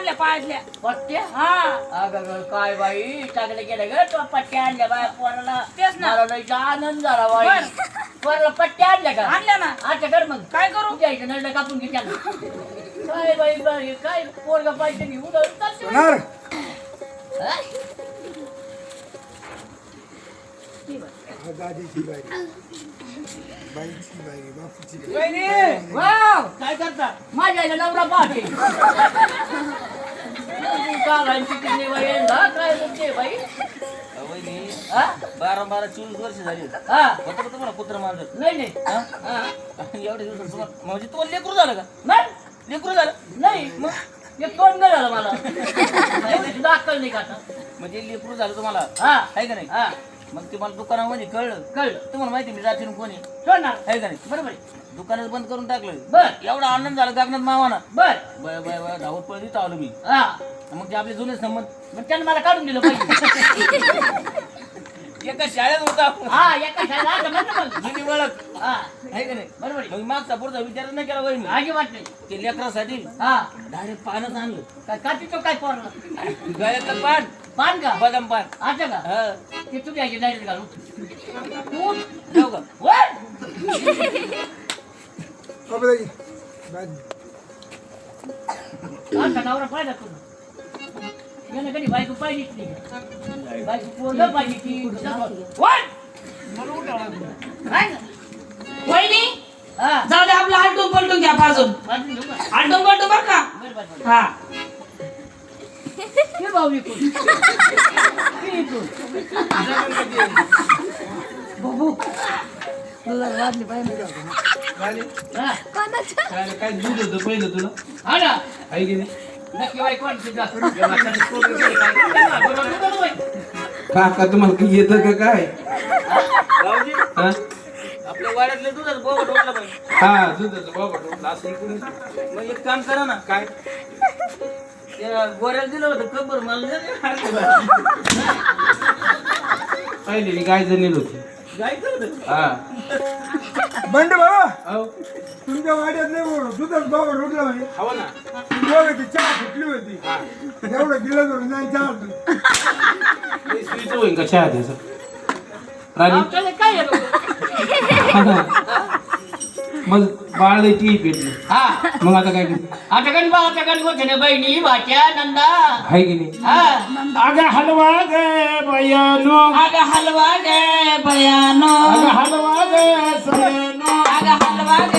आणल्या पायातल्या पट्ट्या हा अगं काय बाई चांगलं केलं ग तो पट्ट्या आणल्या बाय पोराला तेच ना. मला लई आनंद झाला बाई बरं. पोराला पट्ट्या आणल्या का आणल्या ना अच्छा कर मग काय करू तुझ्या इथं नळ कापून घे त्याला काय बाई बाई काय पोरगा पाहिजे मी उडवून चालते बाई. होणार हा? दादीची बाई बाईची बाई बापूची बाई वहिनी वाव, काय करता माझ्या आईला नवरा पाहते काय म्हणते बाई वहिनी हा? 12-24 वर्ष झाली हा होतं का तुम्हाला कुत्र मारलं नाही नाही हा? हा. एवढ्या दिवसात तुम्हाला म्हणजे तुम्हाला लेकरू झालं का नाही लेकरू झालं नाही मग एक तोंड नाही झालं मला एवढी सुद्धा अक्कल नाही का आता म्हणजे लेकरू झालं तुम्हाला हा आहे का नाही हा मग ते मला दुकानामध्ये कळलं कळलं तुम्हाला माहिती मी जातीन कोणी सोडणार आहे का नाही बरोबर आहे दुकानच बंद करून टाकलं बर एवढा आनंद झाला गगनात मावाना बर बय बय बय धावत पळत इथं आलो मी हा मग ते आपले जुने संबंध मग त्यानं मला काढून दिलं पाहिजे एका शाळेत होता हा एका शाळेत आता म्हणलं मग जुनी ओळख हा आहे का नाही बरोबर आहे मग मागचा पुढचा विचारच नाही केला वहिनी अजिबात नाही ते लेकरासाठी हा डायरेक्ट पानच आणलं काय काचीचं काय पोरला गळ्यातलं पान पान का बदाम पान अच्छा का हा ते तुम्ही याची डायरेक्ट घालू उठ. जाऊ का वर. बाई बाई आमचा नवरा पाहिला तुला यानं कधी बायको पाहिलीच नाही बायको पोरलं पाहिजे ती वर. मला उठावं लागलं. काय ना? वहिनी हा जाऊ दे आपलं आलटून पलटून घ्या पाजून बाजूला घेऊ का? आलटून पलटून बर का बरं, बरं, बरं. हा ये भाऊ इकडून. ये इकडून. बाबू. तुला वाजली पाहिजे हा काय दूध होतं पहिलं तुला हा ना आहे की नाही नक्की बाई कोण तुझा काका तुम्हाला काही येतं का काय भाऊजी हा? आपल्या वाड्यातलं दुधाच बोबट उठला पाहिजे हा दुधाचं बाबा टोपलं असं इकडून मग एक काम करा ना काय त्या गोऱ्याला दिलं होतं कबर मला पहिले मी गाय जणेल होती जायचं होतं हा बंड बाबा अहो तुमच्या वाड्यात नाही दुधाच बाबा रोटला म्हणे हवं ना दोघांची चहा फुटली होती एवढं गिलास भरून जाऊन चहा होती. ते स्वीचं होईन का चहा त्याचं राणी आमच्याकडे काय आहे लोकं? मग बाळ टी पेटली हा मग आता काय आता गण भावाच्या गण गोठ्याने बहिणी भाच्या नंदा आहे की नाही हा अगं हलवा गे बयानो अगं हलवा गे बयानो अगं हलवा गे सयानो अगं हलवा गे